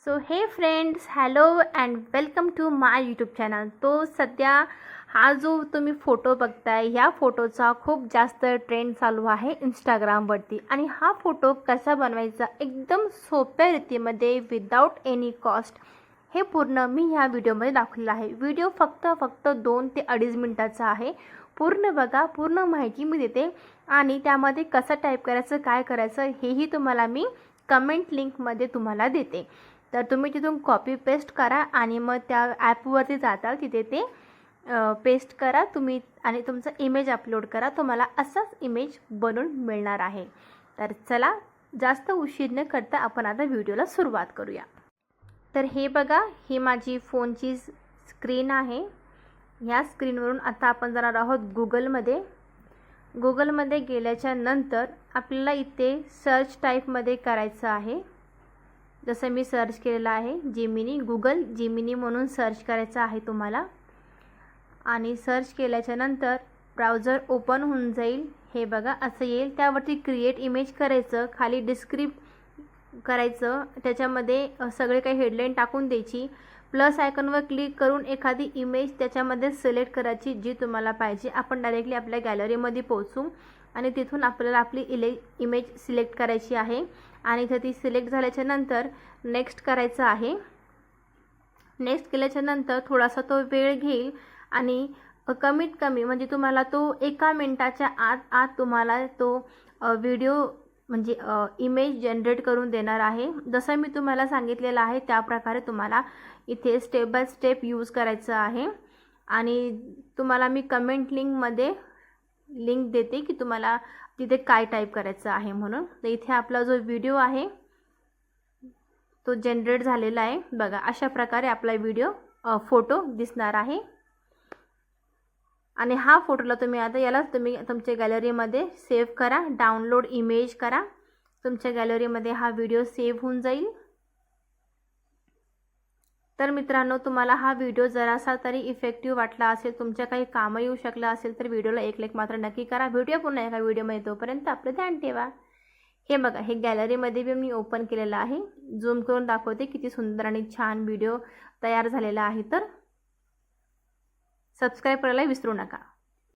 So hey friends, hello and welcome to my YouTube channel. तो सध्या हा जो तुम्ही फोटो बघताय, ह्या फोटोचा खूप जास्त ट्रेंड चालू आहे इंस्टाग्रामवरती। आणि हा फोटो कसा बनवायचा एकदम सोप्या रीतीमध्ये विदाउट एनी कॉस्ट, हे पूर्ण मी ह्या व्हिडिओमध्ये दाखवलेलं आहे। व्हिडिओ फक्त 2 ते 2.5 मिनिटाचा आहे। पूर्ण बघा, पूर्ण माहिती मी देते आणि त्यामध्ये कसं टाईप करायचं, काय करायचं हेही तुम्हाला मी कमेंट लिंकमध्ये तुम्हाला देते। तर तुम्ही तिथून कॉपी पेस्ट करा आणि मग त्या ॲपवरती जाता, तिथे ते पेस्ट करा तुम्ही आणि तुमचा इमेज अपलोड करा। तुम्हाला असाच इमेज बनवून मिळणार आहे। तर चला, जास्त उशीर न करता आपण आता व्हिडिओला सुरुवात करूया। तर हे बघा, ही माझी फोनची स्क्रीन आहे। ह्या स्क्रीनवरून आता आपण जाणार आहोत गुगलमध्ये। गुगलमध्ये गेल्याच्या नंतर आपल्याला इथे सर्च टाईपमध्ये करायचं आहे। जसं मी सर्च केलेलं आहे जेमिनी, गुगल जेमिनी म्हणून सर्च करायचं आहे तुम्हाला। आणि सर्च केल्याच्या नंतर ब्राउझर ओपन होऊन जाईल। हे बघा असं येईल, त्यावरती क्रिएट इमेज करायचं, खाली डिस्क्रिप्ट करायचं, त्याच्यामध्ये सगळे काही हेडलाईन टाकून द्यायची। प्लस आयकॉनवर क्लिक करून एखादी इमेज त्याच्यामध्ये सिलेक्ट करायची जी तुम्हाला पाहिजे। आपण डायरेक्टली आपल्या गॅलरीमध्ये पोहोचू आणि तिथून आपल्याला आपली इमेज सिलेक्ट करायची आहे। आणि इथे ती सिलेक्ट झाल्याच्या नंतर नेक्स्ट करायचं आहे। नेक्स्ट केल्याच्या नंतर थोडासा तो वेळ घेईल आणि कमीत कमी म्हणजे तुम्हाला तो 1 मिनिटाच्या आत तुम्हाला तो व्हिडिओ म्हणजे इमेज जनरेट करून देणार आहे। जसं मी तुम्हाला सांगितलेलं आहे त्या प्रकारे तुम्हाला इथे स्टेप बाय स्टेप यूज करायचं आहे। आणि तुम्हाला मी कमेंट लिंकमध्ये लिंक देते की तुम्हाला तिथे काय टाईप करायचं आहे म्हणून। तर इथे आपला जो व्हिडिओ आहे तो जनरेट झालेला आहे। बघा अशा प्रकारे आपला व्हिडिओ फोटो दिसणार आहे। आणि हा फोटोला तुम्ही आता याला तुम्ही तुमच्या गॅलरीमध्ये सेव्ह करा, डाउनलोड इमेज करा। तुमच्या गॅलरीमध्ये हा व्हिडिओ सेव्ह होऊन जाईल। तर मित्रांनो, तुम्हाला हा व्हिडिओ जरासा तरी इफेक्टिव्ह वाटला असेल, तुमच्या काही कामं येऊ शकलं असेल तर व्हिडिओला एक लाईक मात्र नक्की करा। व्हिडिओ पुन्हा एका व्हिडिओमध्ये तोपर्यंत आपलं ध्यान ठेवा। हे बघा, हे गॅलरीमध्ये बी मी ओपन केलेलं आहे। झूम करून दाखवते किती सुंदर आणि छान व्हिडिओ तयार झालेला आहे। तर सबस्क्राईब करायला विसरू नका।